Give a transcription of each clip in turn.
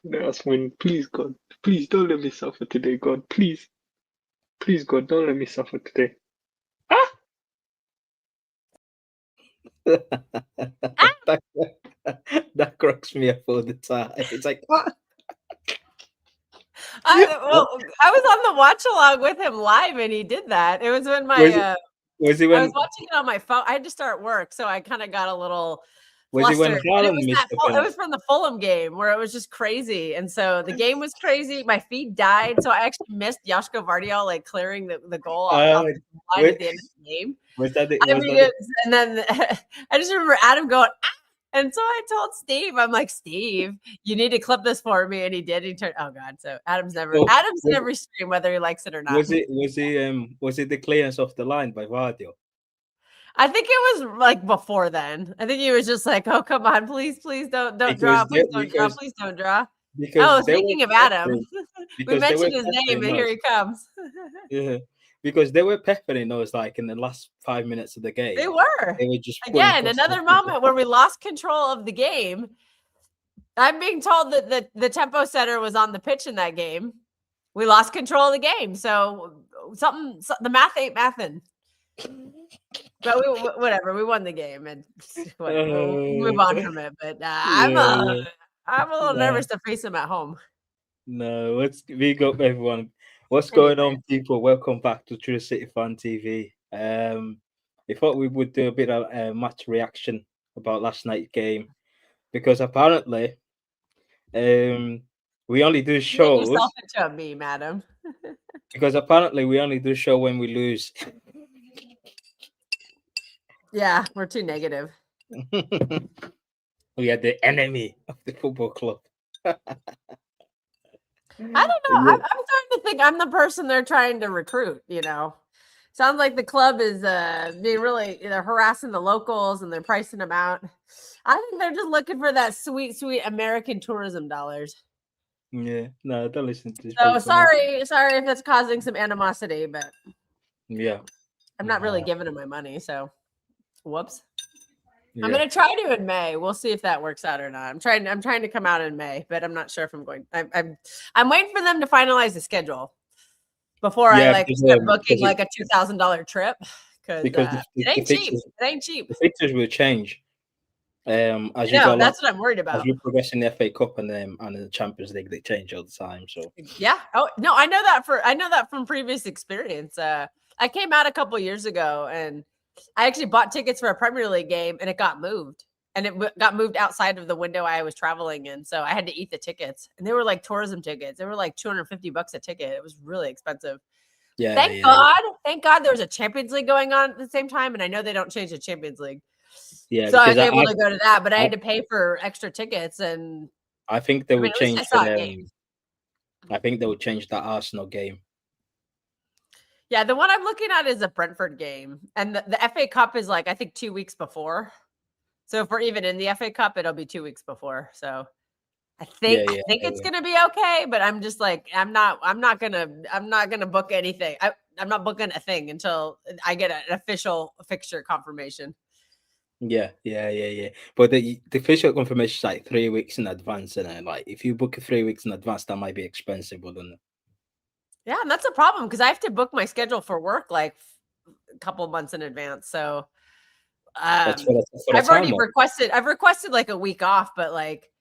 let us win. Please, God. Please don't let me suffer today, God. Please. Please, God, don't let me suffer today. Ah! that, that cracks me up all the time. It's like, what? I was on the watch along with him live, and he did that. It was when Was it I when was watching it on my phone. I had to start work, so I kind of got a little was it when flustered. And Haaland missed the it penalty? was from the Fulham game where it was just crazy, and so the game was crazy. My feed died, so I actually missed Joško Vardiol like clearing the goal off the line at the end of the game. Was that the, And then I just remember Adam going, ah! And so I told Steve, I'm like, Steve, you need to clip this for me. And he did. He turned, oh God. So Adam's in every stream, whether he likes it or not. Was it the clearance off the line by Vardio? I think it was like before then. I think he was just like, oh, come on, please don't draw. Please don't draw. Because speaking of Adam, we mentioned his name and here he comes. Yeah. Because they were peppering us like in the last 5 minutes of the game. They were just again another moment where we lost control of the game. I'm being told that the tempo setter was on the pitch in that game. We lost control of the game, so the math ain't mathin'. But whatever, we won the game, and we'll move on from it. But I'm a little nervous to face him at home. No, let's big up everyone. What's going on, people? Welcome back to True City Fan TV. We thought we would do a bit of match reaction about last night's game because apparently, we only do shows. Get yourself into a meme, Adam. Because apparently we only do show when we lose. Yeah, we're too negative. We are the enemy of the football club. I don't know. I'm starting to think I'm the person they're trying to recruit, Sounds like the club is being really harassing the locals and they're pricing them out. I think they're just looking for that sweet, sweet American tourism dollars. Yeah, no, don't listen to this. So sorry if that's causing some animosity, but yeah, I'm not really giving them my money. So, whoops. Yeah. I'm gonna try to in May. We'll see if that works out or not. I'm trying to come out in May, but I'm not sure if I'm going. I'm waiting for them to finalize the schedule before I start booking like a $2,000 trip because it ain't cheap. It ain't cheap. The fixtures will change. As you go, that's what I'm worried about. As you progress in the FA Cup and the Champions League, they change all the time. So yeah. Oh no, I know that from previous experience. I came out a couple years ago and I actually bought tickets for a Premier League game and it got moved. And it got moved outside of the window I was traveling in. So I had to eat the tickets. And they were like tourism tickets. They were like $250 a ticket. It was really expensive. Yeah. Thank God there was a Champions League going on at the same time. And I know they don't change the Champions League. Yeah. So I was able to go to that, but I had to pay for extra tickets. And I think they would change I think they would change that Arsenal game. Yeah, the one I'm looking at is a Brentford game. And the FA Cup is like, I think 2 weeks before. So if we're even in the FA Cup, it'll be 2 weeks before. So I think it's gonna be okay. But I'm just like, I'm not gonna book anything. I'm not booking a thing until I get an official fixture confirmation. Yeah. But the official confirmation is like 3 weeks in advance, and like if you book it 3 weeks in advance, that might be expensive, wouldn't it? Yeah, and that's a problem because I have to book my schedule for work like a couple months in advance. So I've requested like a week off, but like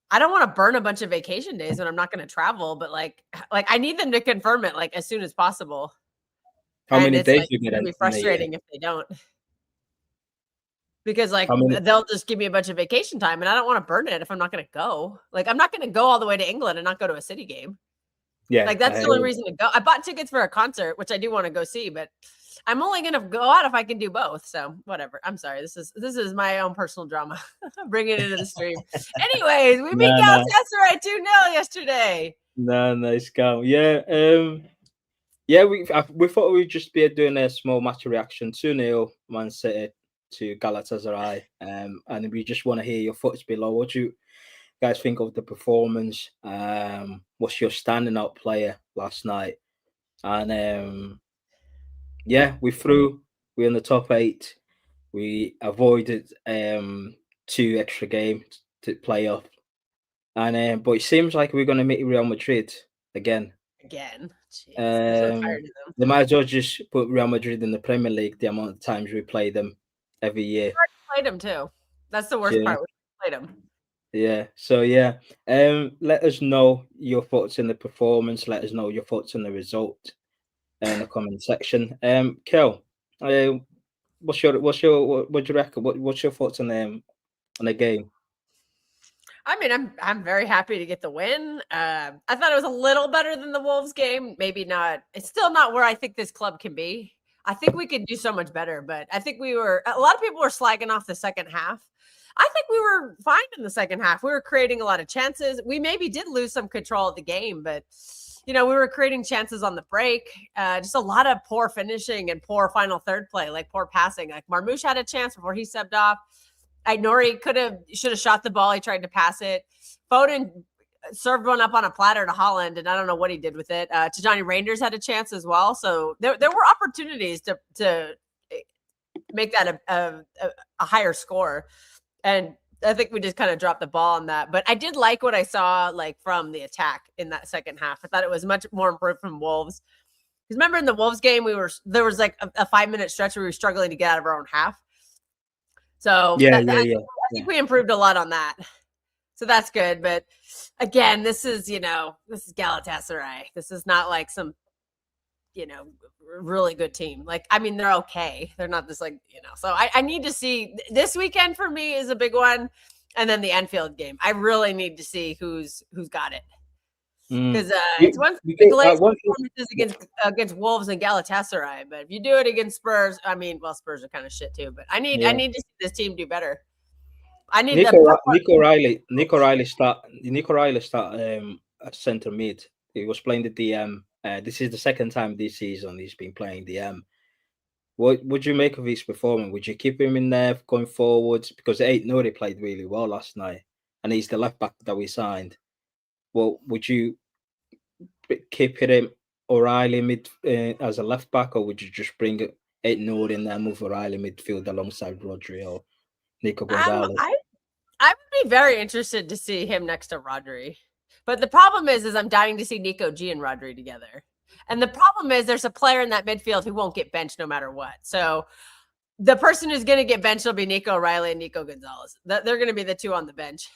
I don't want to burn a bunch of vacation days when I'm not going to travel. But like I need them to confirm it like as soon as possible. How many days you get? It'll be frustrating if they don't. Because like they'll just give me a bunch of vacation time, and I don't want to burn it if I'm not going to go. Like I'm not going to go all the way to England and not go to a City game. Yeah, like that's the only reason to go. I bought tickets for a concert, which I do want to go see, but I'm only going to go out if I can do both. So whatever. I'm sorry. This is my own personal drama. Bring it into the stream. Anyways, we beat Galatasaray 2-0 yesterday. Nice go. Yeah. We thought we'd just be doing a small match reaction. 2-0 Man City to Galatasaray. And we just want to hear your thoughts below. What do you guys think of the performance? What's your standing out player last night? And we're in the top 8. We avoided 2 extra games to play off. and but it seems like we're going to meet Real Madrid again. Again. Jeez, I'm so tired of them. They might as well just put Real Madrid in the Premier League the amount of times we play them every year. We played them too. That's the worst Yeah. part. We played them. Yeah. So yeah. Let us know your thoughts on the performance. Let us know your thoughts on the result in the comment section. Kel, what do you reckon? What's your thoughts on the game? I mean, I'm very happy to get the win. I thought it was a little better than the Wolves game. Maybe not. It's still not where I think this club can be. I think we could do so much better, but I think a lot of people were slagging off the second half. I think we were fine in the second half. We were creating a lot of chances. We maybe did lose some control of the game, but we were creating chances on the break. Just a lot of poor finishing and poor final third play, like poor passing. Like Marmoush had a chance before he subbed off. Nori should have shot the ball. He tried to pass it. Foden served one up on a platter to Holland, and I don't know what he did with it. Tijani Reinders had a chance as well. So there were opportunities to make that a higher score. And I think we just kind of dropped the ball on that. But I did like what I saw from the attack in that second half. I thought it was much more improved from Wolves. Because remember in the Wolves game, there was like a 5-minute stretch where we were struggling to get out of our own half. So I think we improved a lot on that. So that's good. But again, this is Galatasaray. This is not like some, really good team. They're okay. They're not just so I need to see this weekend for me is a big one. And then the Anfield game. I really need to see who's got it. Because it's one performances against Wolves and Galatasaray, but if you do it against Spurs, Spurs are kind of shit too. But I need to see this team do better. I need Nico Riley start at centre mid. He was playing the DM. This is the second time this season he's been playing DM. What would you make of his performance? Would you keep him in there going forwards? Because Nori played really well last night, and he's the left back that we signed. Well, would you keep him O'Reilly mid as a left back, or would you just bring Nori in there, move O'Reilly midfield alongside Rodri or Nico Gonzalez? I would be very interested to see him next to Rodri. But the problem is I'm dying to see Nico G and Rodri together. And the problem is there's a player in that midfield who won't get benched no matter what. So the person who's going to get benched will be Nico O'Reilly and Nico Gonzalez. They're going to be the two on the bench.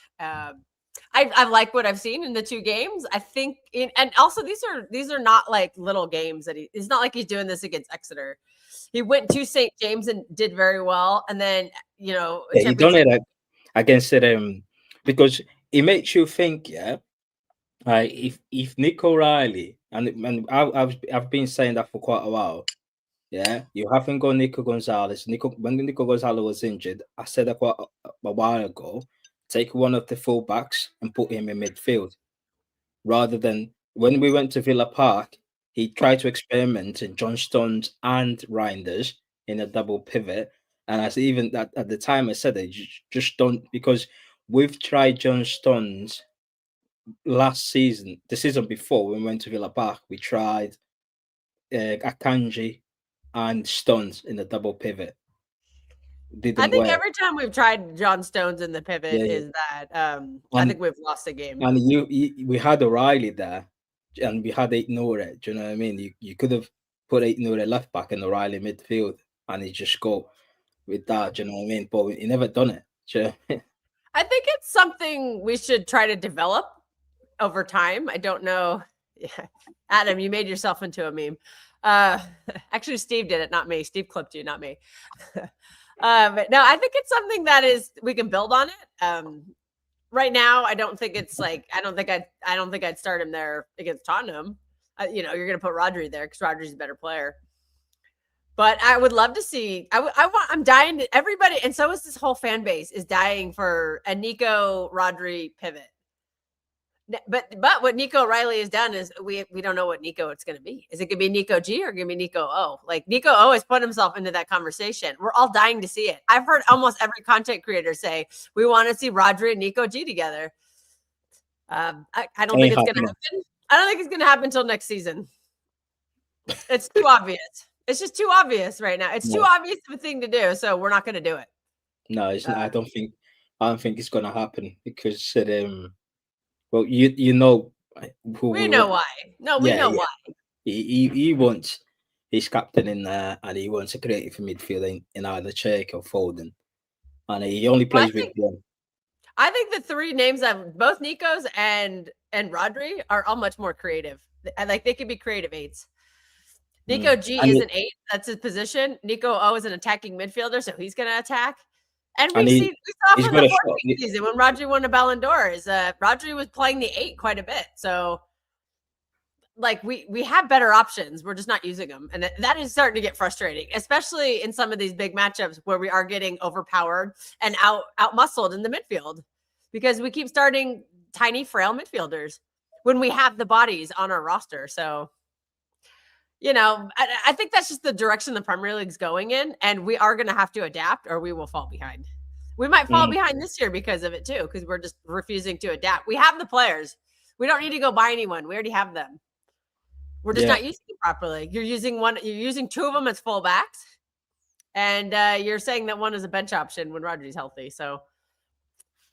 I like what I've seen in the two games. I think, and also these are not like little games that it's not like he's doing this against Exeter. He went to St. James and did very well, and then he done it against it because it makes you think, if Nico O'Reilly and I've been saying that for quite a while. Yeah, you haven't got Nico Gonzalez. When Nico Gonzalez was injured, I said that quite a while ago. Take one of the fullbacks and put him in midfield, rather than when we went to Villa Park, he tried to experiment in John Stones and Reinders in a double pivot. And I even that at the time I said that you just don't, because we've tried John Stones last season, the season before when we went to Villa Park, we tried Akanji and Stones in the double pivot. I think every time we've tried John Stones in the pivot is that I think we've lost the game. And we had O'Reilly there, and we had Aït-Nouri. Do you know what I mean? You could have put Aït-Nouri left back and O'Reilly midfield, and he just go with that. Do you know what I mean? But he never done it. I think it's something we should try to develop over time. I don't know. Yeah. Adam, you made yourself into a meme. Actually, Steve did it, not me. Steve clipped you, not me. But no, I think it's something that we can build on it. Right now, I don't think it's I don't think I'd start him there against Tottenham. You're going to put Rodri there because Rodri's a better player. But I would love to see. I'm dying to everybody, and so is this whole fan base is dying for a Nico Rodri pivot. But what Nico O'Reilly has done is we don't know what Nico it's going to be. Is it going to be Nico G or going to be Nico O? Like Nico O has put himself into that conversation. We're all dying to see it. I've heard almost every content creator say we want to see Rodri and Nico G together. I don't think it's going to happen. I don't think it's going to happen until next season. It's too obvious. It's just too obvious right now. It's too obvious of a thing to do, so we're not going to do it. No, it's not. I don't think it's going to happen because Well, you know who We know why. No, we know why. He wants his captain in there, and he wants a creative midfielder in either Czech or Foden, and he only Well, plays with one. I think the three names that both Nico's and Rodri are all much more creative. Like they could be creative eights. Nico G And is he- an 8. That's his position. Nico O is an attacking midfielder, so he's going to attack. And And we saw he's from got the a shot. 14 season when Rodri won a Ballon d'Or, Rodri was playing the 8 quite a bit. So, like we have better options. We're just not using them, and that is starting to get frustrating, especially in some of these big matchups where we are getting overpowered and out muscled in the midfield because we keep starting tiny, frail midfielders when we have the bodies on our roster. So. I think that's just the direction the Premier League's going in, and we are going to have to adapt or we will fall behind. We might fall behind this year because of it too, because we're just refusing to adapt. We have the players. We don't need to go buy anyone. We already have them. We're just not using it properly. You're using 2 of them as fullbacks, and you're saying that one is a bench option when Rodri's healthy. So,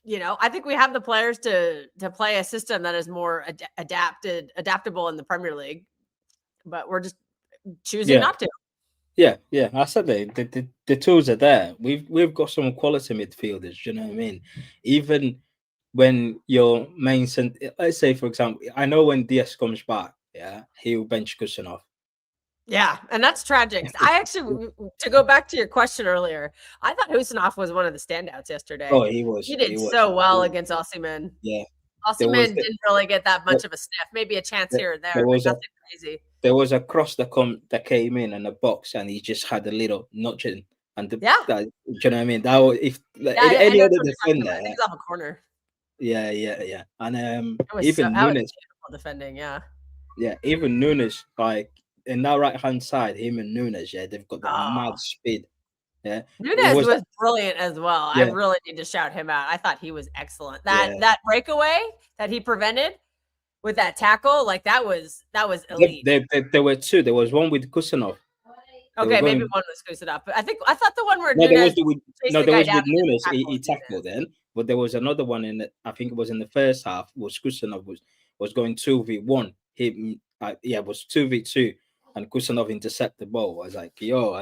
I think we have the players to play a system that is more adaptable in the Premier League. But we're just choosing not to. Yeah. I said the tools are there. We've got some quality midfielders. You know what I mean? Even when your main let's say for example, I know when Diaz comes back, he'll bench Kusanov. Yeah, and that's tragic. I actually, to go back to your question earlier, I thought Husanov was one of the standouts yesterday. Oh, he was. He did so well against Osimhen. Yeah. Osimhen didn't really get that much of a sniff. Maybe a chance here or there, but nothing crazy. There was a cross that came in the box, and he just had a little notching. And do you know what I mean? That was, if any other defender, I think it's off a corner. Yeah. And even Nunes defending, yeah, even Nunes, like in that right hand side, him and Nunes, they've got the mad speed. Yeah, Nunes was brilliant as well. Yeah. I really need to shout him out. I thought he was excellent. That breakaway that he prevented with that tackle, like that was elite. There were 2. There was one with Kusanov. Okay, maybe one was Kusanov, but I thought the one where Nunes with Nunes. He tackled then, but there was another one I think it was in the first half. Was Kusanov was going 2v1. It was 2v2. And Kusanov intercept the ball. I was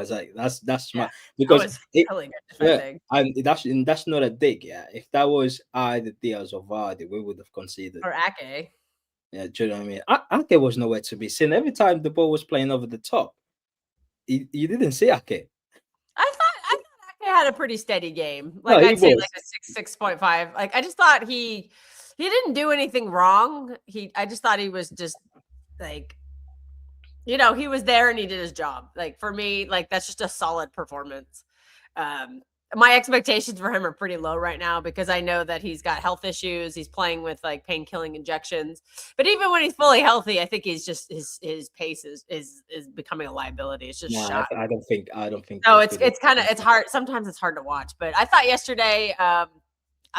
like, that's smart because really good defending. And that's not a dig. Yeah, if that was either Diaz or Vardy, we would have conceded. Or Ake. Yeah, do you know what I mean? Ake was nowhere to be seen. Every time the ball was playing over the top, you didn't see Ake. I thought Ake had a pretty steady game. Like I'd say like a 6.5. Like I just thought he didn't do anything wrong. I just thought he was just like. He was there and he did his job. Like for me, like that's just a solid performance. My expectations for him are pretty low right now because I know that he's got health issues. He's playing with like pain-killing injections. But even when he's fully healthy, I think he's just his pace is becoming a liability. It's just shot. I don't think. No, it's hard. Sometimes it's hard to watch. But I thought yesterday, I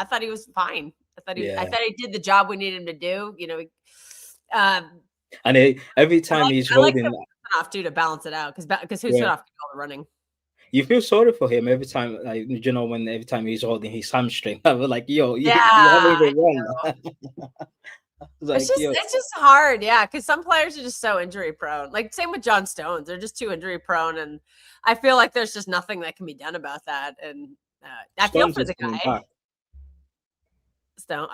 thought he was fine. I thought he did the job we needed him to do. And every time he's holding off too to balance it out because who's off all the running. You feel sorry for him every time, like every time he's holding his hamstring. I'm like, you haven't even won. It's just hard, because some players are just so injury prone. Like same with John Stones, they're just too injury prone, and I feel like there's just nothing that can be done about that. And I feel for the guy. Stone,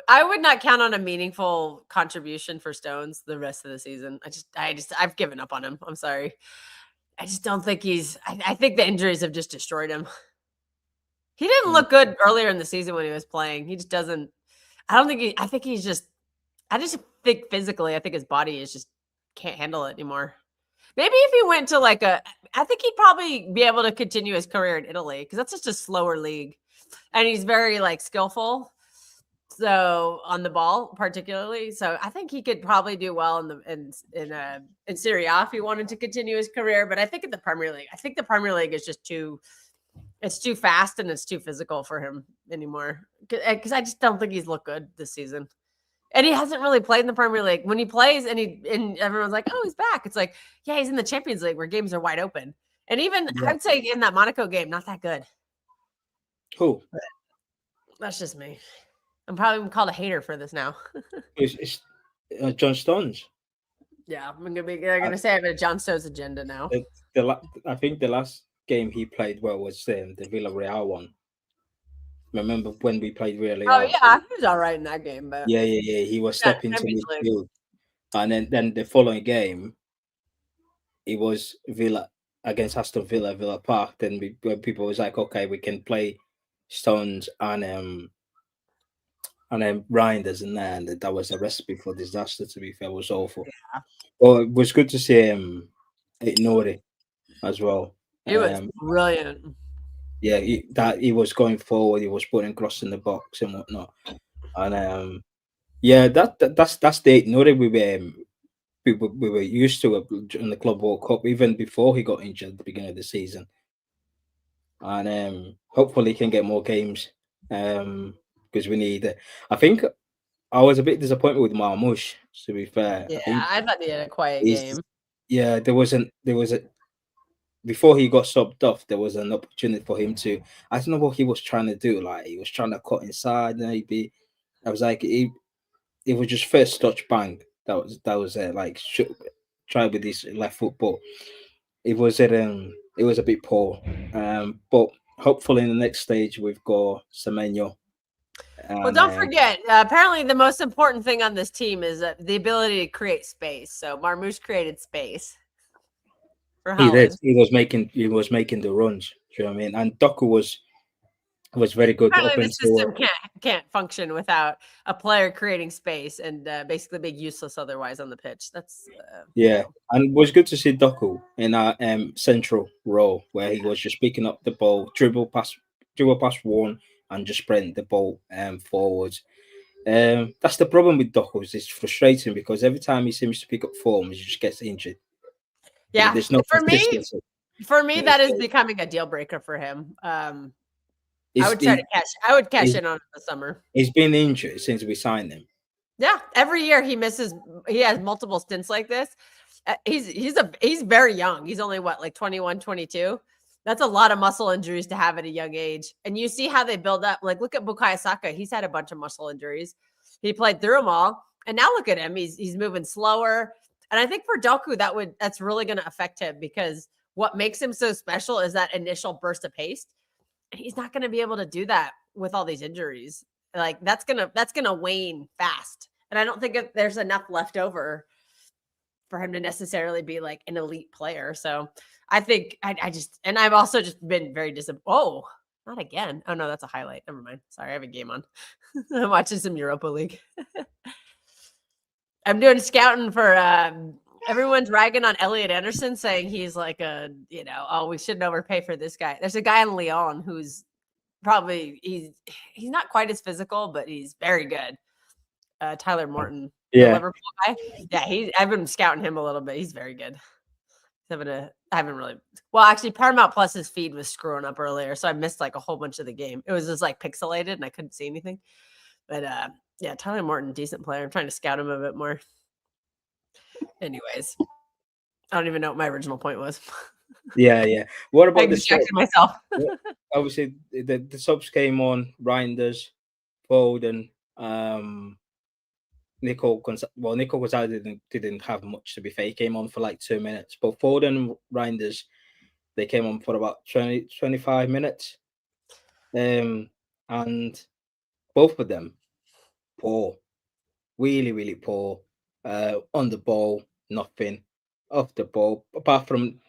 I would not count on a meaningful contribution for Stones the rest of the season. I've given up on him. I'm sorry. I just don't think I think the injuries have just destroyed him. He didn't look good earlier in the season when he was playing. He just doesn't. I just think physically, I think his body can't handle it anymore. Maybe if he went to I think he'd probably be able to continue his career in Italy because that's just a slower league, and he's very skillful. So on the ball, particularly, so I think he could probably do well in Serie A if he wanted to continue his career. But I think in the Premier League, is just too fast and it's too physical for him anymore. Because I just don't think he's looked good this season, and he hasn't really played in the Premier League. When he plays and everyone's like, "Oh, he's back," it's like, yeah, he's in the Champions League where games are wide open, and even I'd say in that Monaco game, not that good. Who? But that's just me. I'm probably called a hater for this now. It's John Stones. Yeah, they're gonna say I have a John Stones agenda now. I think the last game he played well was the Villarreal one. Remember when we played Oh Villarreal? yeah, he was all right in that game, but Yeah. He was yeah, stepping to Champions League. midfield, and then the following game, it was Villa against Aston Villa, Villa Park. Then when people was like, okay, we can play Stones and then Reinders in there, and that was a recipe for disaster. To be fair, it was awful. Yeah. Well, it was good to see him ignore it as well. He was brilliant. Yeah, he was going forward. He was putting cross in the box and whatnot, and yeah, that's the ignore we we were used to it in the Club World Cup even before he got injured at the beginning of the season, and hopefully he can get more games because we need it. I think I was a bit disappointed with Marmoush. To be fair, Yeah, I think I thought he had a quiet he's game. yeah. There was a before he got subbed off. There was an opportunity for him to. I don't know what he was trying to do. Like he was trying to cut inside. Maybe I was like it was just first touch bang. That was like try with his left foot, but it was a bit poor. But hopefully in the next stage we've got Semenyo. Well, don't forget. Apparently, the most important thing on this team is the ability to create space. So Marmoush created space for He did. Holland. He was making the runs. Do you know what I mean? And Doku was very good up Apparently, the system until can't function without a player creating space and basically being useless otherwise on the pitch. That's yeah, and it was good to see Doku in our central role where he was just picking up the ball, dribble past one, and just sprint the ball forwards. That's the problem with Doku. It's frustrating because every time he seems to pick up form, he just gets injured. Yeah, There's no consistency. For me, Yeah, that is so becoming a deal breaker for him. I he's, would try to cash. I would cash he's, in on it this summer. he's been injured since we signed him. Yeah, every year he misses. He has multiple stints like this. He's very young. He's only what, like 21, 22. That's a lot of muscle injuries to have at a young age. And you see how they build up. Like look at Bukayo Saka. He's had a bunch of muscle injuries. He played through them all, and now look at him. He's moving slower. And I think for Doku, that's really going to affect him because what makes him so special is that initial burst of pace. And he's not going to be able to do that with all these injuries. Like that's gonna wane fast. And I don't think there's enough left over for him to necessarily be like an elite player. So I think I just, and I've also just been very disappointed. Oh, not again. Oh no, that's a highlight. Never mind. Sorry, I have a game on. I'm watching some Europa League. I'm doing scouting for everyone's ragging on Elliot Anderson, saying he's like oh, we shouldn't overpay for this guy. There's a guy in Lyon who's probably he's not quite as physical, but he's very good. Tyler Morton, the Liverpool guy. Yeah, I've been scouting him a little bit. He's very good. I haven't really. Well, actually, Paramount Plus's feed was screwing up earlier, so I missed like a whole bunch of the game. It was just like pixelated, and I couldn't see anything. But yeah, Tyler Morton, decent player. I'm trying to scout him a bit more. Anyways, I don't even know what my original point was. Yeah. What about I distracted myself. Obviously, the subs came on. Reinders, Foden, Nico Gonzalez didn't have much to be fair. He came on for like 2 minutes, but Foden and Reinders, they came on for about 25 minutes. And both of them poor, really, really poor. On the ball, nothing. Off the ball, apart from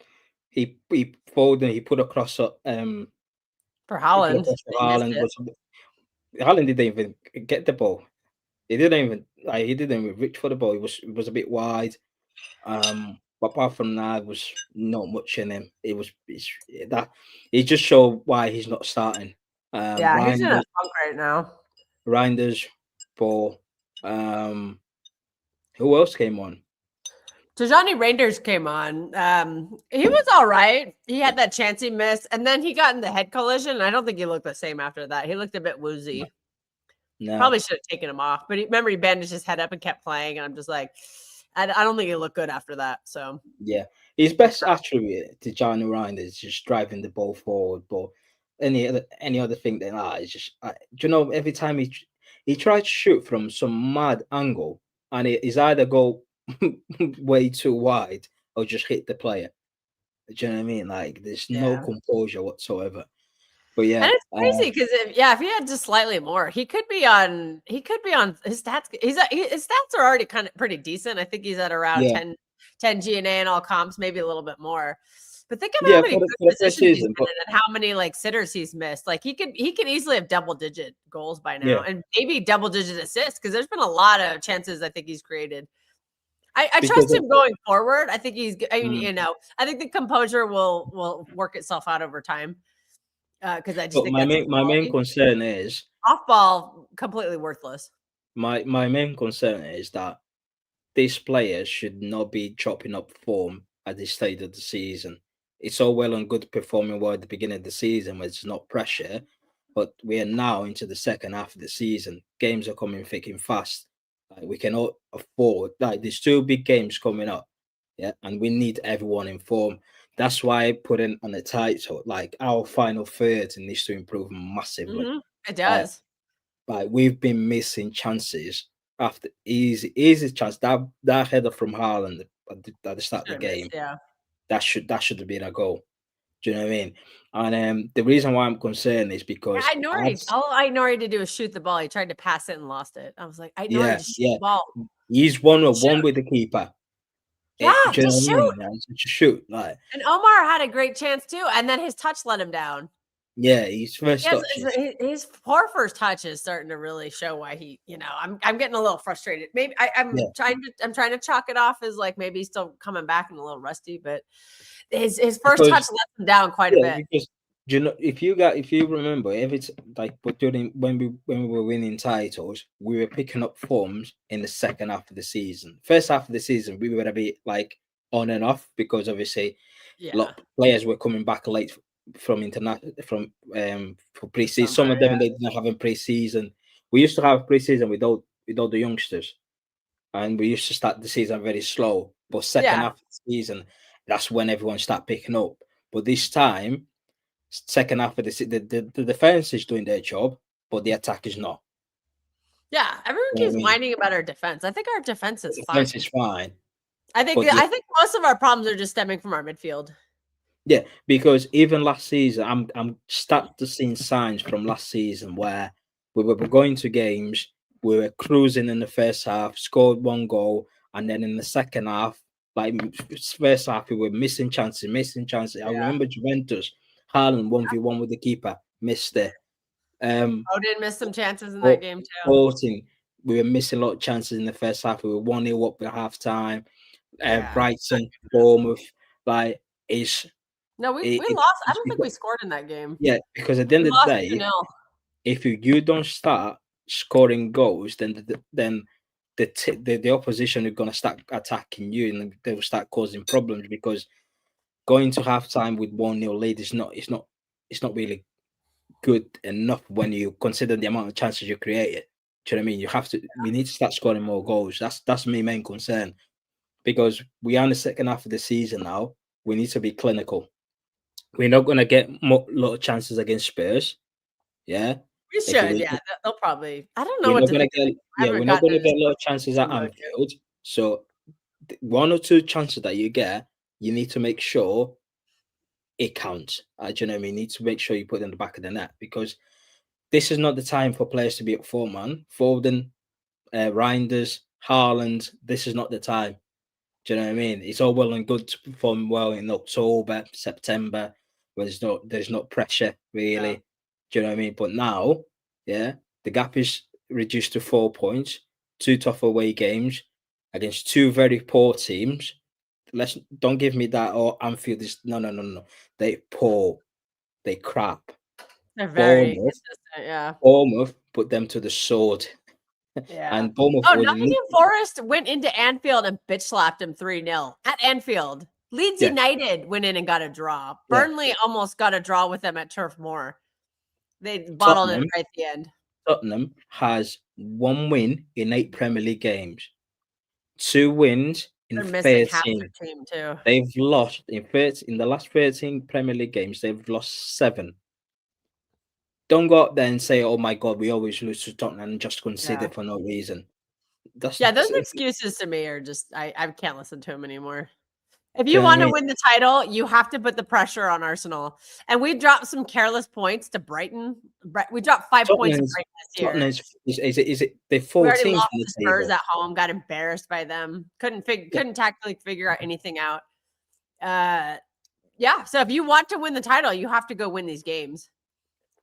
he Foden, he put across For Haaland. Haaland didn't even get the ball. He didn't even reach for the ball. It was a bit wide. But apart from that, it was not much in him. It just showed why he's not starting. Yeah, he's in a funk right now. Reinders, Paul. Who else came on? Johnny Reinders came on. He was all right. He had that chance he missed, and then he got in the head collision. And I don't think he looked the same after that. He looked a bit woozy. No. Probably should have taken him off, but remember he bandaged his head up and kept playing. And I'm just like, I don't think he looked good after that. So yeah, his best attribute to Johnny Reinders is just driving the ball forward. But any other thing than that is just, do you know, every time he tried to shoot from some mad angle, and it is either go way too wide or just hit the player. Do you know what I mean? Like, there's no Yeah. composure whatsoever. But And yeah, it's crazy because if he had just slightly more, he could be on his stats. His stats are already kind of pretty decent. I think he's at around yeah, 10 GNA in all comps, maybe a little bit more. But think of how yeah. many good For the first positions he's season, been but in and how many like sitters he's missed. Like he could easily have double digit goals by now yeah, and maybe double digit assists because there's been a lot of chances I think he's created. I because trust him going forward. I think I mean, mm, I think the composure will work itself out over time. Because I just but think that's his my main quality. concern is Off ball, completely worthless. my main concern is that these players should not be chopping up form at this stage of the season. It's all well and good performing well at the beginning of the season where it's not pressure, but we are now into the second half of the season. Games are coming thick and fast. Like, we cannot afford, like, there's two big games coming up, yeah, and we need everyone in form. That's why putting on the title, like our final third, needs to improve massively. It Like, does. we've been missing chances after easy chance. That header from Haaland at the start of the Should have missed, game, yeah. that should have been a goal. Do you know what I mean? And the reason why I'm concerned is because All I Nori to do is shoot the ball. He tried to pass it and lost it. I was like, I Nori, yeah, just shoot yeah, the ball. he's 1-on-one Shoot. with the keeper. Yeah, Do you know just what I shoot. mean? Like, just shoot, like, And Omar had a great chance too, and then his touch let him down. yeah, his first Yes, touches. his poor first touch is starting to really show why he, I'm getting a little frustrated. Maybe Yeah, I'm trying to chalk it off as like maybe he's still coming back and a little rusty, but his first touch because lets him down quite a yeah, bit. because you know, if you remember, if it's like, but during when we were winning titles, we were picking up forms in the second half of the season. First half of the season, we were a bit like on and off because obviously a lot Yeah, of players were coming back late from international for preseason. Some summer, of them yeah. they didn't have a preseason. We used to have preseason with all the youngsters, and we used to start the season very slow. But second Yeah. half of the season, that's when everyone start picking up. But this time, second half of the defense is doing their job, but the attack is not. Yeah, everyone You know keeps what I mean? whining about our defense. I think our defense is The fine. defense is fine, I think but I think most of our problems are just stemming from our midfield. yeah, because even last season, I'm starting to see signs from last season where we were going to games, we were cruising in the first half, scored one goal, and then in the second half, like first half, we were missing chances, missing chances. I Yeah. remember Juventus, Haaland 1v1 with the keeper, missed it. Odin missed some chances in that game too. Sporting, we were missing a lot of chances in the first half. We were 1-0 up at half time. Yeah. Brighton, Bournemouth, like it's No, we it, lost. I it's don't think we scored in that game. yeah, because at the end We of the lost day, 2-0. if you don't start scoring goals, then the opposition are gonna start attacking you, and they will start causing problems because going to half time with 1-0 lead is not it's not really good enough when you consider the amount of chances you created. Do you know what I mean? We need to start scoring more goals. That's my main concern because we are in the second half of the season now. We need to be clinical. We're not gonna get a lot of chances against Spurs. Yeah, We if should, we yeah. They'll probably. I don't know we're what not to gonna think of get it. I we're haven't not gotten gonna get in a lot of chances at mode yet. Anfield. So one or two chances that you get, you need to make sure it counts. Do you know what I mean? You need to make sure you put it in the back of the net because this is not the time for players to be up for, man. Foden, Reinders, Haaland, this is not the time. Do you know what I mean? It's all well and good to perform well in October, September, where there's no pressure really. Yeah. Do you know what I mean? But now, yeah, the gap is reduced to 4 points, two tough away games against two very poor teams. Don't give me that. Oh, Anfield is no. They poor, they crap. They're very Bournemouth, consistent, yeah. Bournemouth put them to the sword, Yeah. and Bournemouth Oh, was Nottingham Forest went into Anfield and bitch slapped him 3-0 at Anfield. Leeds yeah, United went in and got a draw. yeah. Burnley almost got a draw with them at Turf Moor. They bottled it Tottenham right at the end. Tottenham has one win in 8 Premier League games, 2 wins in They're missing half 13. their team too. They've lost in the last 13 Premier League games. They've lost 7. Don't go up there and say, "Oh my God, we always lose to Tottenham," and just concede Yeah. it for no reason. That's Yeah, those excuses to me are just I can't listen to them anymore. If Do you you know what I want to mean? win the title, you have to put the pressure on Arsenal. And we dropped some careless points to Brighton. We dropped 5 points to Tottenham's Brighton this year. Tottenham's is it they're We already 14th lost in the to Spurs table. at home, got embarrassed by them. Couldn't tactically figure out anything out. Yeah, so if you want to win the title, you have to go win these games.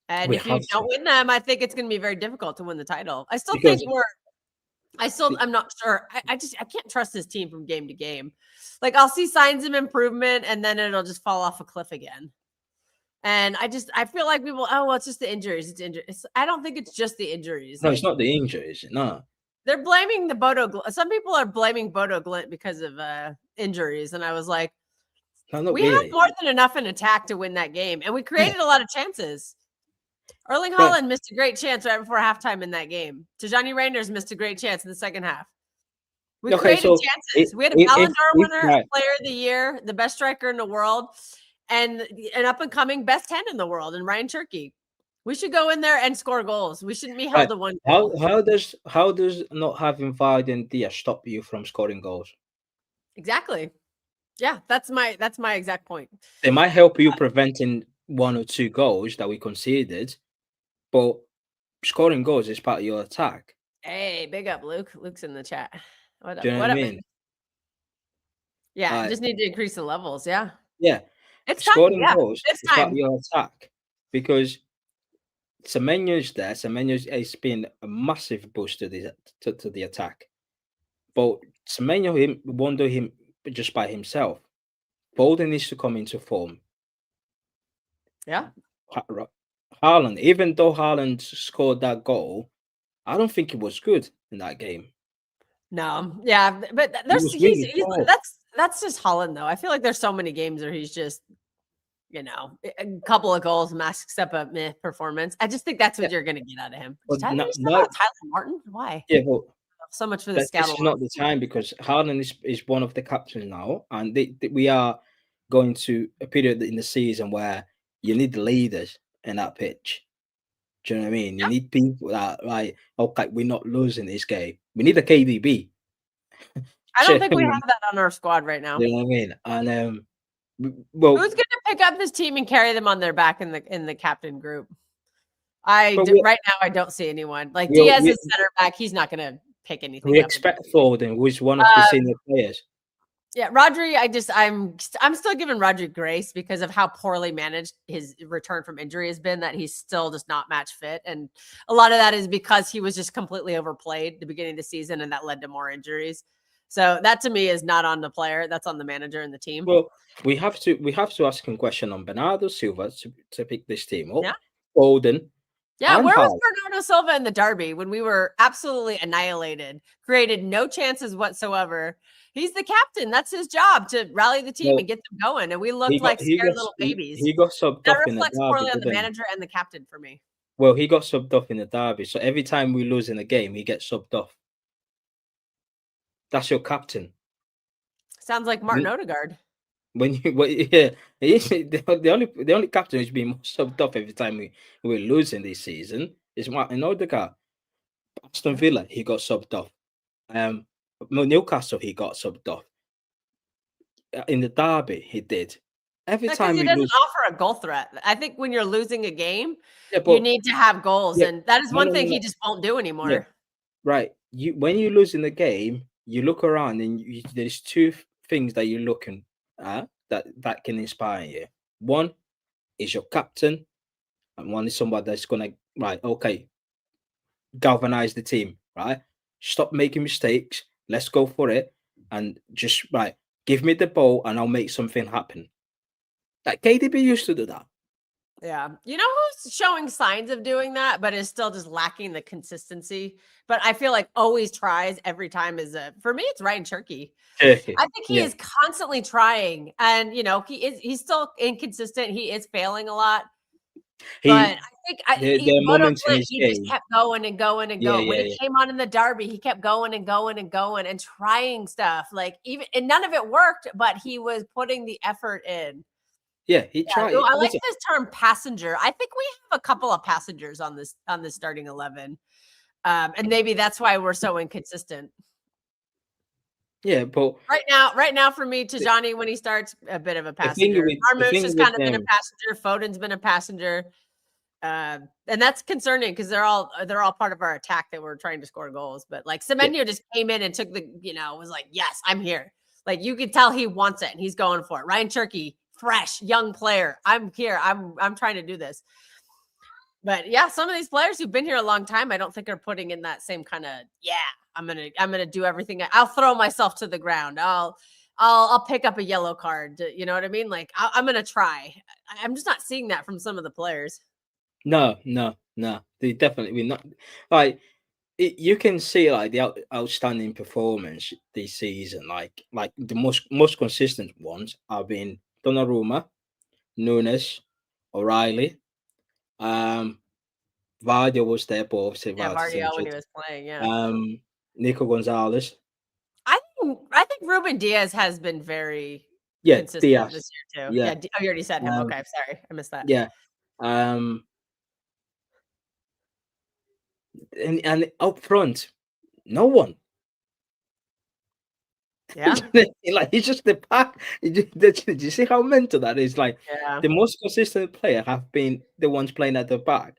And We if you have don't to, win them, I think it's going to be very difficult to win the title. I still because think I'm not sure. I can't trust this team from game to game. Like I'll see signs of improvement and then it'll just fall off a cliff again. And I feel like people, oh, well, it's just the injuries. It's injuries. I don't think it's just the injuries. no, Like, it's not the injuries. No, they're blaming the some people are blaming Bodo Glint because of injuries. And I was like, no, not we had really. more than enough in attack to win that game. And we created a lot of chances. Erling Right. Haaland missed a great chance right before halftime in that game. Tijani Reinders missed a great chance in the second half. We Okay, created so chances. We had a Ballon d'Or winner, right. a player of the year, the best striker in the world, and an up and coming best 10 in the world, and Ryan Cherky. We should go in there and score goals. We shouldn't be held Right. to one goal. How does not having Vardy and Diaz stop you from scoring goals? Exactly. Yeah, that's my exact point. They might help you preventing 1 or 2 goals that we conceded, but scoring goals is part of your attack. Hey, big up, Luke. Luke's in the chat. What up? Do you know What what I up, mean? man? Yeah, Like, just need to increase the levels. Yeah. yeah, It's time. scoring Yeah, goals it's is part of time. your attack because Semenyo's there. Semenyo's has been a massive boost to the attack, but Semenyo won't do him just by himself. Bolden needs to come into form. Yeah. Haaland, even though Haaland scored that goal, I don't think it was good in that game. No, yeah, but was really bad. that's just Holland though. I feel like there's so many games where he's just, a couple of goals masks up a meh performance. I just think that's what you're gonna get out of him. But Tyler Martin? Why? Yeah, but So much for the this scout. is not the time because Haaland is one of the captains now, and we are going to a period in the season where you need leaders in that pitch. Do you know what I mean? You need people that okay, we're not losing this game. We need a KDB. I don't think we have that on our squad right now. You know what I mean? And well, who's going to pick up this team and carry them on their back in the captain group? Right now, I don't see anyone. Like Diaz is center back. He's not going to pick anything. We expect Foden, who is one of the senior players. Yeah, Rodri, I'm still giving Rodri grace because of how poorly managed his return from injury has been, that he's still just not match fit. And a lot of that is because he was just completely overplayed at the beginning of the season, and that led to more injuries. So that to me is not on the player, that's on the manager and the team. Well, we have to ask him question on Bernardo Silva to pick this team up. Yeah. Foden. Yeah, where was Bernardo Silva in the derby when we were absolutely annihilated, created no chances whatsoever? He's the captain. That's his job, to rally the team and get them going. And we looked like scared little babies. He got subbed off in the derby. That reflects poorly on the manager and the captain for me. Well, he got subbed off in the derby. So every time we lose in a game, he gets subbed off. That's your captain. Sounds like Martin Odegaard. The only captain who's been subbed off every time we're losing this season is Martin Odegaard. Aston Villa, he got subbed off. Newcastle, he got subbed off. In the derby, he did. Every time he doesn't offer a goal threat. I think when you're losing a game, you need to have goals, and that is one thing he just won't do anymore. Yeah. Right. When you lose in the game, you look around and there's two things that you're looking at that can inspire you. One is your captain, and one is somebody that's gonna galvanize the team. Right. Stop making mistakes. Let's go for it, and just give me the ball, and I'll make something happen. Like KDB used to do that. Yeah. You know who's showing signs of doing that, but is still just lacking the consistency? But I feel like always tries every time for me, it's Ryan Cherky. I think he is constantly trying, and he's still inconsistent. He is failing a lot. But I think he just kept going and going and going. When he came on in the derby, he kept going and going and going and trying stuff. And none of it worked, but he was putting the effort in. Yeah, he Yeah, tried. no, I like Listen, this term passenger. I think we have a couple of passengers on this starting 11. And maybe that's why we're so inconsistent. yeah, but Right now for me, Tijani, when he starts, a bit of a the thing passenger. with the Marmoush has thing with kind of been a passenger. Foden's been a passenger. And that's concerning because they're all part of our attack that we're trying to score goals. But like Semenyo just came in and took was like, yes, I'm here. Like you could tell he wants it and he's going for it. Ryan Cherky, fresh, young player. I'm here. I'm trying to do this. But yeah, some of these players who've been here a long time, I don't think are putting in that same kind of, I'm gonna do everything. I'll throw myself to the ground. I'll pick up a yellow card. You know what I mean? Like I'm gonna try. I'm just not seeing that from some of the players. no. They definitely we're not like you can see like the outstanding performance this season. Like the most consistent ones have been Donnarumma, Nunes, O'Reilly. Vardy was there, but obviously Yeah, Vardy's Vardy when he injured. was playing. Yeah, Nico Gonzalez. I think Ruben Diaz has been very Yeah, consistent Diaz. this year too. Yeah, You already said him. um, Okay, sorry, I missed that. yeah. And up front, no one. Yeah, Like he's just the pack. Did you see how mental that is? Like yeah. the most consistent player have been the ones playing at the back,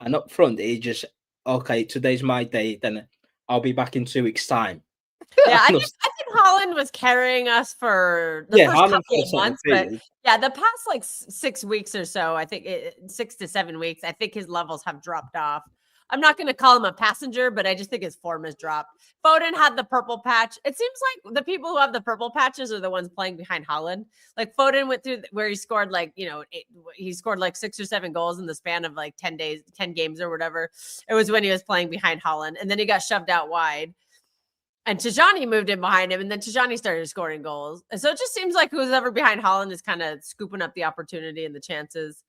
and up front, he just okay. Today's my day. Then I'll be back in 2 weeks' time. Yeah, I Honest- think Holland was carrying us for the yeah, first Haaland couple for of a certain months, but period. yeah, the past like 6 weeks or so, I think 6 to 7 weeks, I think his levels have dropped off. I'm not going to call him a passenger, but I just think his form has dropped. Foden had the purple patch. It seems like the people who have the purple patches are the ones playing behind Holland. Like Foden went through where he scored like, he scored like 6 or 7 goals in the span of like 10 days, 10 games or whatever. It was when he was playing behind Holland, and then he got shoved out wide. And Tijani moved in behind him, and then Tijani started scoring goals. And so it just seems like who's ever behind Holland is kind of scooping up the opportunity and the chances.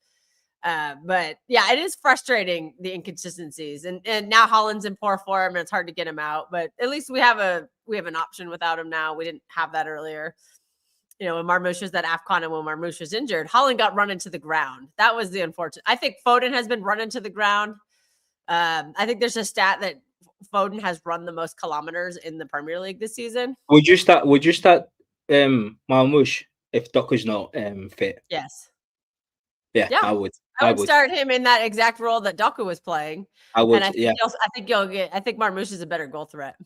But yeah, it is frustrating, the inconsistencies. And now Holland's in poor form and it's hard to get him out. But at least we have an option without him now. We didn't have that earlier. When Marmoush was at AFCON and when Marmoush was injured, Holland got run into the ground. That was the unfortunate. I think Foden has been run into the ground. I think there's a stat that Foden has run the most kilometers in the Premier League this season. Would you start Marmoush if Doku's not fit? Yes. Yeah, Yeah. I would. I would start him in that exact role that Doku was playing. I would. And I think Marmoush is a better goal threat.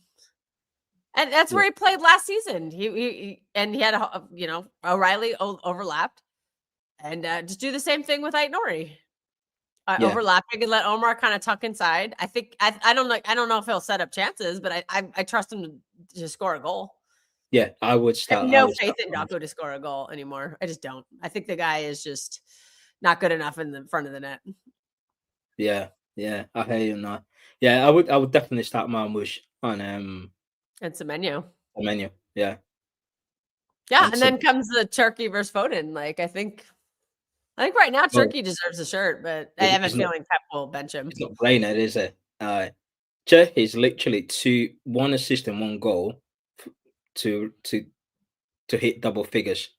And that's where he played last season. He had O'Reilly overlapped, and just do the same thing with Aït-Nouri. Overlapping and let Omar kind of tuck inside. I think I don't know if he'll set up chances, but I trust him to score a goal. Yeah, I would I start. have no faith in Doku to score a goal anymore. I just don't. I think the guy is just not good enough in the front of the net. Yeah, I hear you now. Yeah, I would definitely start Marmoush on and Semenyo. Menu. Yeah. Yeah, and then comes the Turkey versus Foden. Like I think right now Turkey deserves a shirt, but I have a feeling Pep will bench him. It's not brainer, is it? Turkey's literally 1 assist and 1 goal to hit double figures,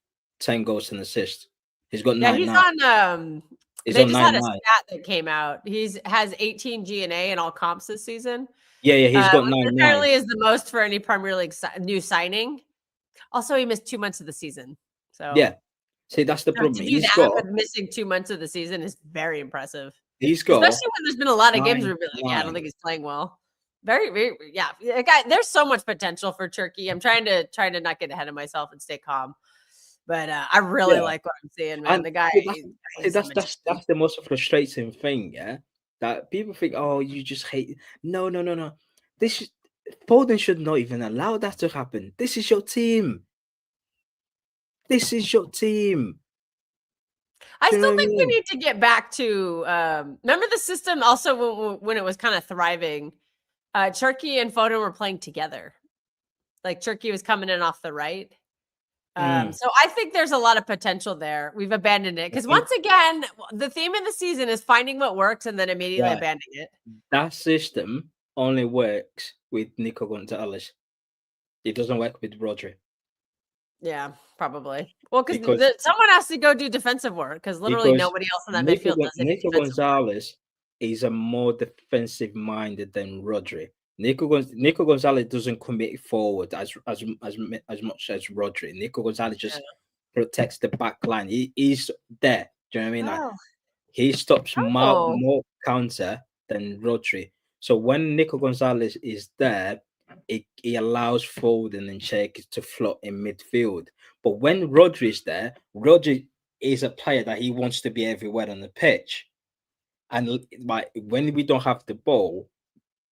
10 goals and assists. He's got 9. He's on. He's they on just 9, had a stat that came out. Has 18 GNA in all comps this season. Yeah, he's got 9. Apparently, is the most for any Premier League new signing. Also, he missed 2 months of the season. So yeah, see that's the problem. To do that with missing 2 months of the season is very impressive. He's got, especially when there's been a lot of games where I don't think he's playing well. Very, very, yeah. Guy, there's so much potential for Turkey. I'm trying to not get ahead of myself and stay calm. But I really like what I'm seeing, man. And the guy. That's the most frustrating thing, yeah. That people think, oh, you just hate. No. Foden should not even allow that to happen. This is your team. I still think we need to get back to remember the system also when it was kind of thriving. Cherky and Foden were playing together. Like Cherky was coming in off the right. So I think there's a lot of potential there. We've abandoned it because once again, the theme of the season is finding what works and then immediately abandoning it. That system only works with Nico Gonzalez. It doesn't work with Rodri. Yeah, probably. Well, because because someone has to go do defensive work because literally because nobody else in that midfield does any Nico defensive work. Gonzalez is a more defensive minded than Rodri. Nico Gonzalez doesn't commit forward as much as Rodri. Nico Gonzalez just protects the back line. He's there. Do you know what I mean? Like, Oh, he stops oh, more counter than Rodri. So when Nico Gonzalez is there, he allows Foden and Sheikh to float in midfield. But when Rodri is there, Rodri is a player that he wants to be everywhere on the pitch. And when we don't have the ball,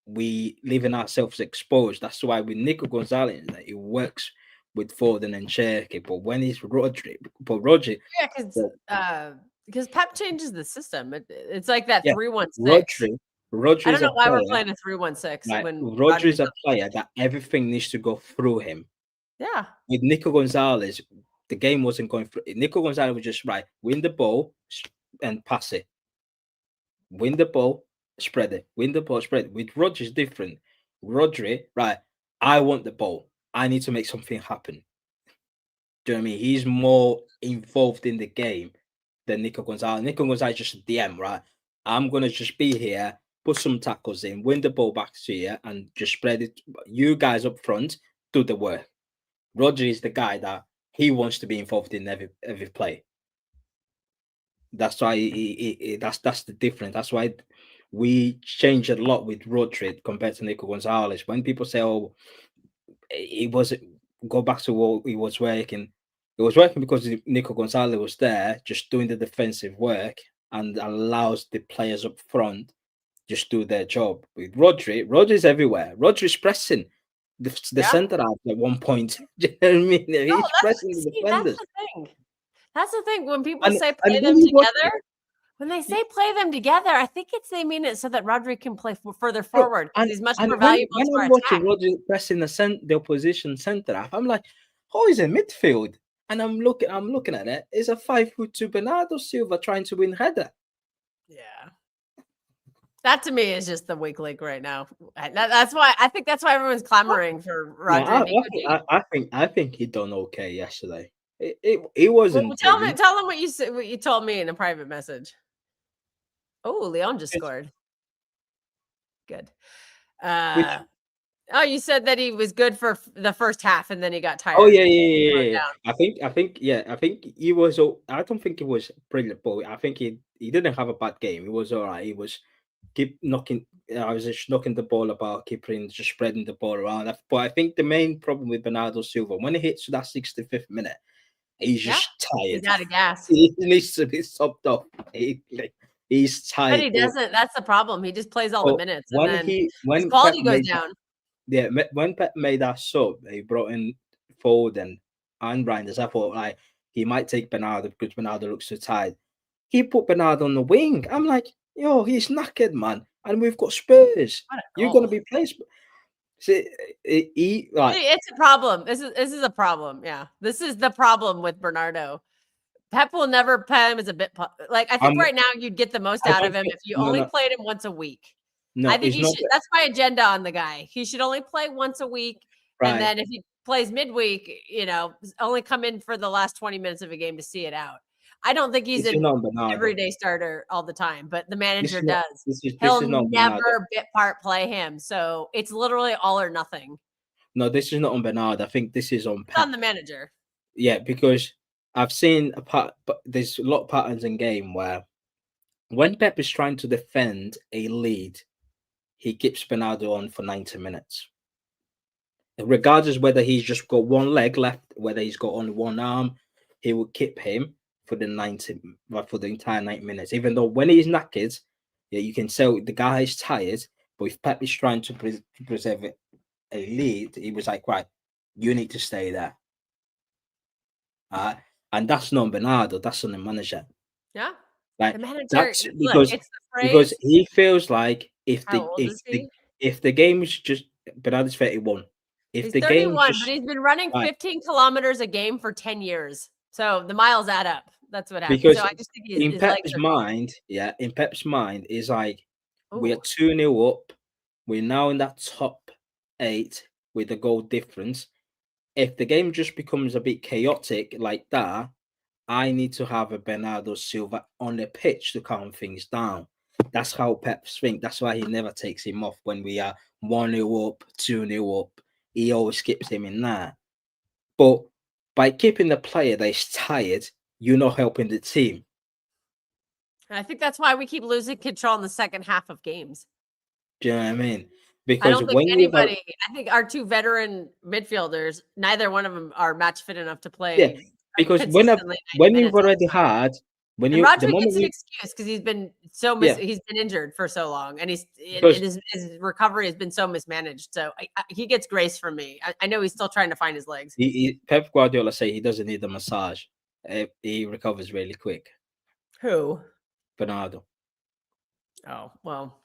we leaving ourselves exposed. That's why with Nico Gonzalez, it works with Foden and Sheikh. But when it's Rodri, yeah, because Pep changes the system. It's like that yeah, 3-1-6. Rodri I is don't a know why we're player. playing a 3-1-6 Like when Rodri is Rodri's a player that everything needs to go through him. Yeah. With Nico Gonzalez, the game wasn't going through. Nico Gonzalez was just win the ball and pass it. Win the ball, spread it. Win the ball, spread it. With Rodri, it's different. Rodri, I want the ball. I need to make something happen. Do you know what I mean? He's more involved in the game than Nico Gonzalez. Nico Gonzalez is just a DM, right? I'm gonna just be here, put some tackles in, win the ball back to you, and just spread it. You guys up front do the work. Roger is the guy that he wants to be involved in every play. That's why that's the difference. That's why we change a lot with Rodri compared to Nico Gonzalez. When people say, "Oh, it was go back to what he was working," it was working because Nico Gonzalez was there, just doing the defensive work and allows the players up front just do their job. With Rodri's everywhere. Rodri's pressing the center out at one point. Do you know what I mean? He's pressing the defenders. That's the thing. That's the thing. When people And say play when them you watch together, when they say play them together, I think they mean it so that Rodri can play further Bro, forward. and He's much and more when valuable when to our I'm watching attack. Rodri pressing the opposition center half, I'm like, oh, he's in midfield. And I'm looking at it. It's a 5'2" Bernardo Silva trying to win header. Yeah. That to me is just the weak link right now. That's why everyone's clamoring for Rodri. No, I think he done okay yesterday. It wasn't. Well, tell him what you said. What you told me in a private message. Oh, Leon just scored. Good. Oh, you said that he was good for the first half, and then he got tired. Oh yeah. I think he was. I don't think he was brilliant, but I think he didn't have a bad game. He was all right. He was keep knocking. I was just knocking the ball about, keeping just spreading the ball around. But I think the main problem with Bernardo Silva, when it hits that 65th minute, he's just tired. He's out of gas. He needs to be sopped up. He's tired. But he doesn't. That's the problem. He just plays all the minutes, when his quality goes down. Yeah, when Pep made that sub, he brought in Foden and Reinders. I thought he might take Bernardo because Bernardo looks so tired. He put Bernardo on the wing. I'm like, yo, he's knackered, man. And we've got Spurs. You're gonna be playing. See, it's a problem. This is a problem. Yeah, this is the problem with Bernardo. Pep will never play him as a bit. I think right now you'd get the most out of him if you only played him once a week. No, I think that's my agenda on the guy. He should only play once a week, and then if he plays midweek, only come in for the last 20 minutes of a game to see it out. I don't think he's an everyday starter all the time, but the manager does. He'll never bit part play him, so it's literally all or nothing. No, this is not on Bernard. I think this is on Pep. It's on the manager. Yeah, because I've seen but there's a lot of patterns in game where when Pep is trying to defend a lead, he keeps Bernardo on for 90 minutes. Regardless whether he's just got one leg left, whether he's got only one arm, he will keep him for the entire 90 minutes. Even though when he's knackered, you can tell the guy is tired. But if Pep is trying to preserve a lead, he was like, right, you need to stay there. And that's not Bernardo, that's on the manager. Yeah. Like the manager, that's because he feels like if the game is just Bernardo's 31. He's 31, but he's been running 15 kilometers a game for 10 years. So the miles add up. That's what happens. Because so I just think in Pep's mind, is like we're 2-0 up. We're now in that top 8 with the goal difference. if the game just becomes a bit chaotic like that, I need to have a Bernardo Silva on the pitch to calm things down. That's how Pep's think. That's why he never takes him off when we are 1-0 up, 2-0 up. He always keeps him in there. But by keeping the player that is tired, you're not helping the team. And I think that's why we keep losing control in the second half of games. Do you know what I mean? I Because don't think when you anybody. I think our two veteran midfielders, neither one of them are match fit enough to play. Yeah, because when consistently 90 you've minutes. already had when And you the Rodri moment gets an you excuse because he's been so Yeah. he's been injured for so long, and Because- his recovery has been so mismanaged. So he gets grace from me. I know he's still trying to find his legs. Pep Guardiola say he doesn't need a massage. He recovers really quick. Who? Bernardo. Oh, well.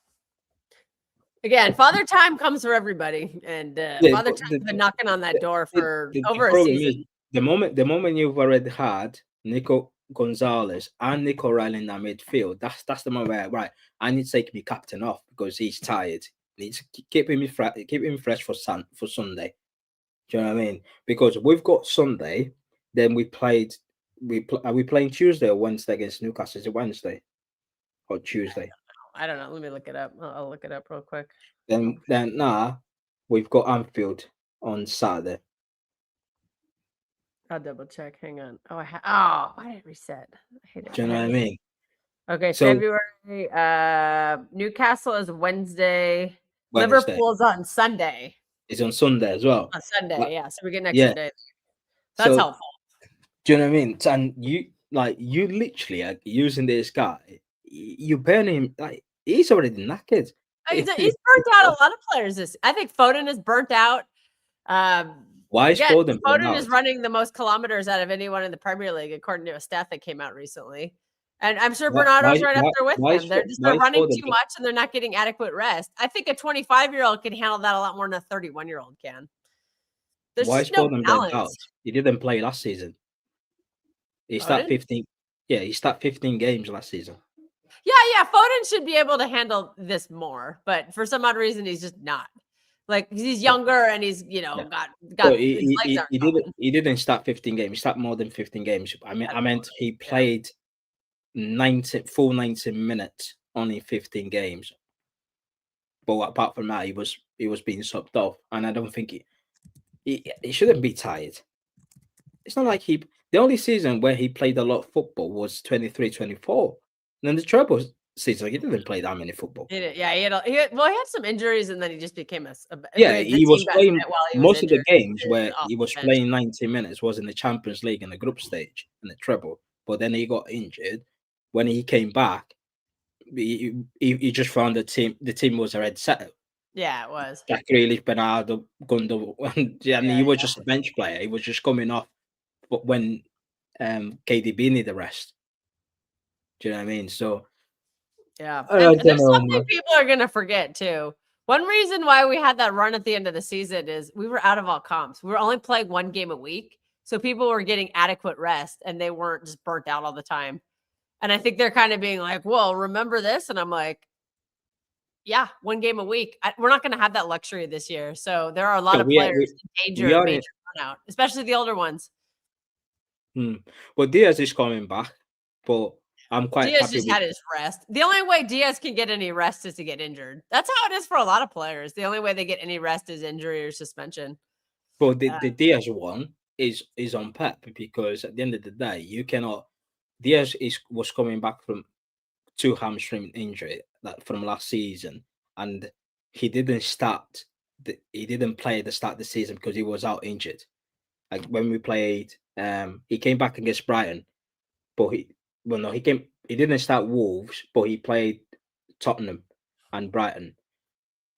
Again, father time comes for everybody, and father but time's been knocking on that door for the over a problem season. is, the moment you've already had Nico Gonzalez and Nico Riley in that midfield, that's the moment where, right, I need to take my captain off because he's tired. Need to keep him fresh for Sunday. Do you know what I mean? Because we've got Sunday, then are we playing Tuesday or Wednesday against Newcastle? Is it Wednesday or Tuesday? I don't know. Let me look it up. I'll look it up real quick. Then we've got Anfield on Saturday. I'll double check. Hang on. Oh, why did it reset? I hate it. Do you know what I mean? Okay, So- February. Newcastle is Wednesday. Wednesday. Liverpool's on Sunday. It's on Sunday as well. On Sunday, Like- yeah. So we get an extra yeah. day. That's So- helpful. Do you know what I mean? And you literally are using this guy. You burn him like he's already knackered. He's burnt out a lot of players. I think Foden is burnt out. Why is Foden burnt Foden is out? running the most kilometers out of anyone in the Premier League, according to a stat that came out recently. And I'm sure Bernardo's right up there with them. They're running too much and they're not getting adequate rest. I think a 25-year-old can handle that a lot more than a 31-year-old can. There's Why just is no Foden burnt out? balance. He didn't play last season. He started Foden? 15. Yeah, he started 15 games last season. Yeah. Foden should be able to handle this more, but for some odd reason, he's just not. Like he's younger and he's got. So his legs aren't going. he didn't start 15 games. He started more than 15 games. I meant he played 90 minutes, only 15 games. But apart from that, he was being subbed off, and I don't think he shouldn't be tired. It's not like the only season where he played a lot of football was 23-24. And then the treble season, he didn't play that many football. He had some injuries, and then he just became he was playing most of the games He where was off he was the bench. playing 90 minutes was in the Champions League in the group stage in the treble. But then he got injured. When he came back, he just found the team was already settled. Yeah, it was. Jack Grealish, Bernardo, Gundo, and he was just a bench player. He was just coming off, but when KDB needed rest. Do you know what I mean? So Yeah, I and don't there's know, something man. people are gonna forget too. One reason why we had that run at the end of the season is we were out of all comps. We were only playing one game a week, so people were getting adequate rest, and they weren't just burnt out all the time. And I think they're kind of being like, "Well, remember this?" And I'm like, "Yeah, one game a week. We're not going to have that luxury this year." So there are a lot of players in danger of major burnout, especially the older ones. Well, Diaz is coming back, but I'm quite Diaz happy just with had his rest. The only way Diaz can get any rest is to get injured. That's how it is for a lot of players. The only way they get any rest is injury or suspension. But the Diaz one is on Pep, because at the end of the day, you cannot. Diaz was coming back from 2 hamstring injury from last season, and he didn't start. He didn't play at the start of the season because he was out injured. Like when we played, he came back against Brighton, but he didn't start Wolves, but he played Tottenham and Brighton.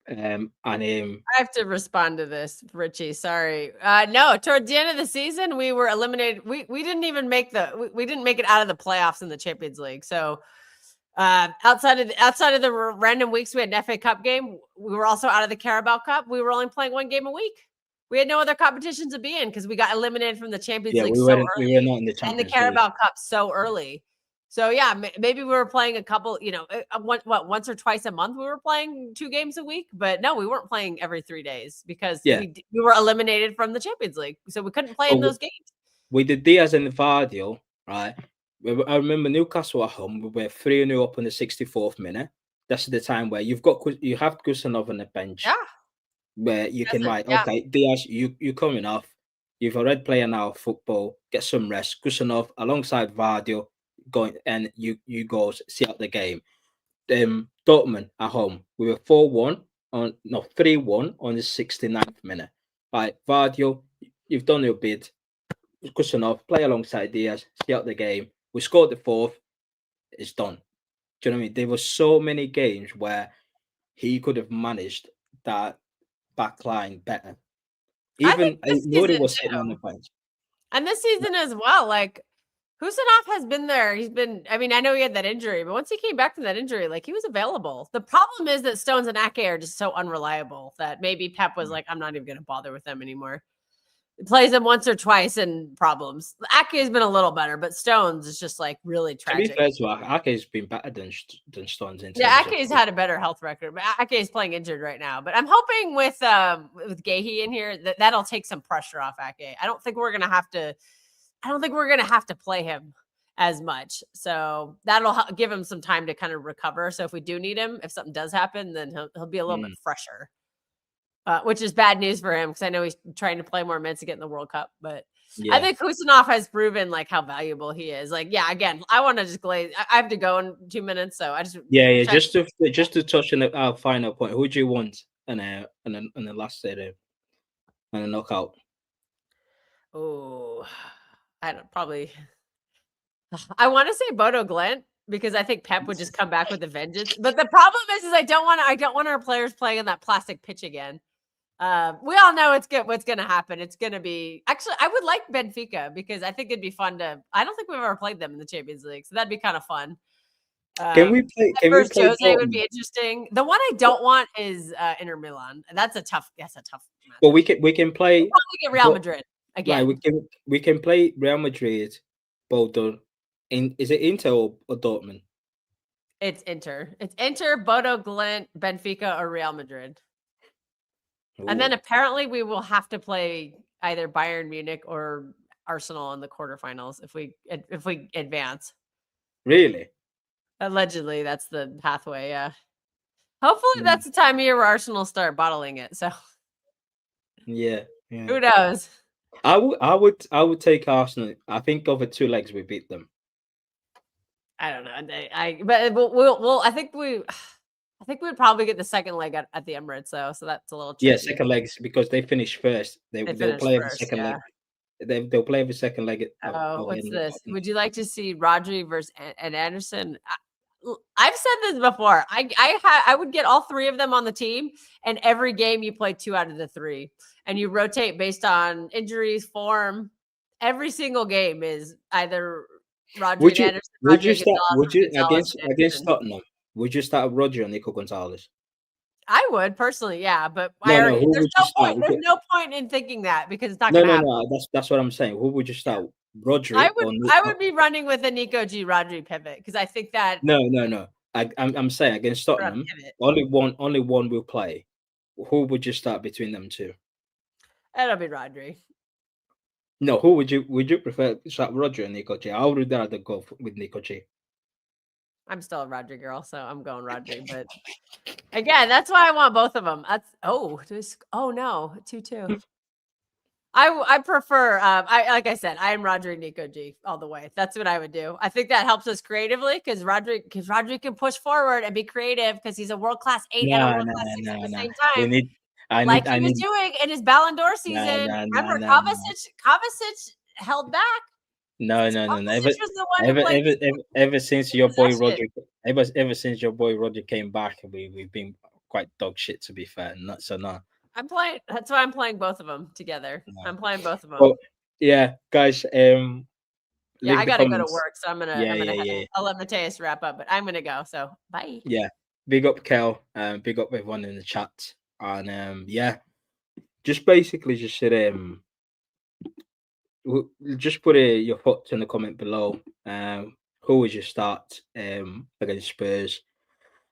I have to respond to this, Richie. Sorry. No, toward the end of the season, we were eliminated. We didn't even make we didn't make it out of the playoffs in the Champions League. So outside of the random weeks we had an FA Cup game, we were also out of the Carabao Cup. We were only playing one game a week. We had no other competitions to be in because we got eliminated from the Champions League so early. We were not in the Champions and the Carabao Cup so early. So yeah, maybe we were playing a couple, once or twice a month we were playing 2 games a week, but no, we weren't playing every 3 days because Yeah. we were eliminated from the Champions League. So we couldn't play in those games. With the Diaz and Vardio, right? I remember Newcastle at home, we were 3-0 up in the 64th minute. That's the time where you have Gusanov on the bench. Yeah. Where you can write, yeah. okay, Diaz, you're coming off. You've already played an hour of football, get some rest. Gusanov alongside Vardio going and you go see out the game. Dortmund at home, we were 3-1 on the 69th minute. Right, Vardio, you've done your bid. Gusanov, play alongside Diaz, see out the game. We scored the fourth, it's done. Do you know what I mean? There were so many games where he could have managed that back line better. Even Nori was sitting on the bench. And this season as well, like Husanov has been there. I know he had that injury, but once he came back from that injury, like he was available. The problem is that Stones and Ake are just so unreliable that maybe Pep was like, I'm not even going to bother with them anymore. He plays them once or twice and problems. Ake has been a little better, but Stones is just like really tragic. To be fair to Ake has been better than Stones. Ake's had a better health record, but Ake is playing injured right now. But I'm hoping with Gahey in here that'll take some pressure off Ake. I don't think we're gonna have to play him as much. So that'll give him some time to kind of recover. So if we do need him, if something does happen, then he'll be a little bit fresher. Which is bad news for him because I know he's trying to play more minutes to get in the World Cup. But I think Husanov has proven like how valuable he is. Like, yeah, again, I want to just glaze. I have to go in 2 minutes, so I just just to touch on our final point. Who do you want in the last set of and a knockout? Oh, I want to say Bodo Glint because I think Pep would just come back with a vengeance. But the problem is I don't want our players playing on that plastic pitch again. We all know what's going to happen. It's going to be actually, I would like Benfica because I think it'd be fun I don't think we've ever played them in the Champions League. So that'd be kind of fun. Can we play Jose would be interesting. The one I don't want is Inter Milan. That's a tough match. Well, we can play. We'll probably get Real Madrid again. Right, we can play Real Madrid, Bodo. Is it Inter or Dortmund? It's Inter. It's Inter, Bodo Glint, Benfica, or Real Madrid. Ooh. And then apparently we will have to play either Bayern Munich or Arsenal in the quarterfinals if we advance. Really? Allegedly, that's the pathway. Yeah. Hopefully, that's the time of year where Arsenal start bottling it. So. Yeah. Who knows? I would take Arsenal. I think over 2 legs we beat them. I don't know. But we'll. I think we'd probably get the second leg at the Emirates, so that's a little tricky. Yeah, second legs because they finished first. They'll play every second leg. They'll play every second leg. What's this? Would you like to see Rodri versus and Anderson? I've said this before. I would get all 3 of them on the team, and every game you play 2 out of the 3, and you rotate based on injuries, form. Every single game is either Rodri and Anderson. Would you against Tottenham? Would you start Rodri and Nico Gonzalez? I would personally, yeah, but there's no point in thinking that because it's not going to happen. No, that's what I'm saying. Who would you start? Rodri. I would be running with a Nico G Rodri pivot because I think that. No. I'm saying against Tottenham, only one will play. Who would you start between them 2? It'll be Rodri. No, who would you prefer start Rodri and Nico G? I would rather go with Nico G. I'm still a Rodri girl, so I'm going Rodri. But again, that's why I want both of them. That's no 2-2. I prefer. Like I said, I am Rodri Nico G all the way. That's what I would do. I think that helps us creatively because Rodri can push forward and be creative because he's a world class 8 and a world class 6 at the same time. He was doing in his Ballon d'Or season. Remember, Kovacic held back. No. Ever since your boy Rodri came back, we've been quite dog shit to be fair. No. That's why I'm playing both of them together. No. I'm playing both of them. Well, yeah, guys. I gotta go to work, so I'm gonna. I'll let Mateus wrap up, but I'm gonna go. So bye. Yeah, big up Kel. Big up everyone in the chat, and just basically just put your thoughts in the comment below. who would you start against Spurs,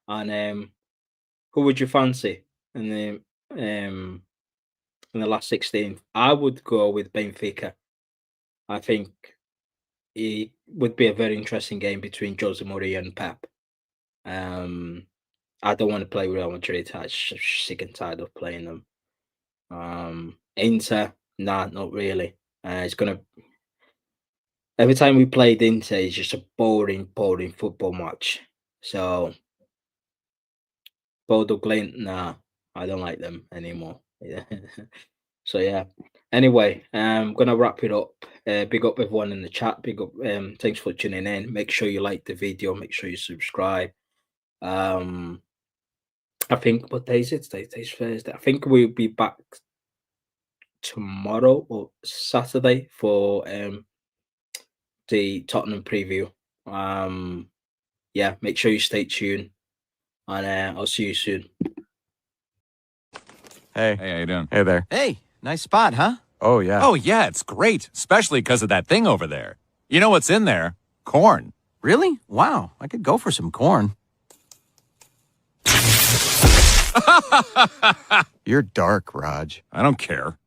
and who would you fancy in the last 16? I would go with Benfica. I think it would be a very interesting game between Jose Mourinho and Pep. I don't want to play Real Madrid. I'm just sick and tired of playing them. Inter, nah, not really. It's gonna. Every time we played Inter, it's just a boring football match. So, Bodo Glint, nah, I don't like them anymore. Yeah. So yeah. Anyway, I'm gonna wrap it up. Big up everyone in the chat. Big up. Thanks for tuning in. Make sure you like the video. Make sure you subscribe. I think what day is it? Today's Thursday. I think we'll be back tomorrow or Saturday for the Tottenham preview. Yeah, make sure you stay tuned, and I'll see you soon. Hey, Hey, how you doing? hey there. Hey, nice spot, huh? Oh, yeah. Oh, yeah, it's great, especially because of that thing over there. You know what's in there? Corn. Really? Wow, I could go for some corn. You're dark, Raj. I don't care.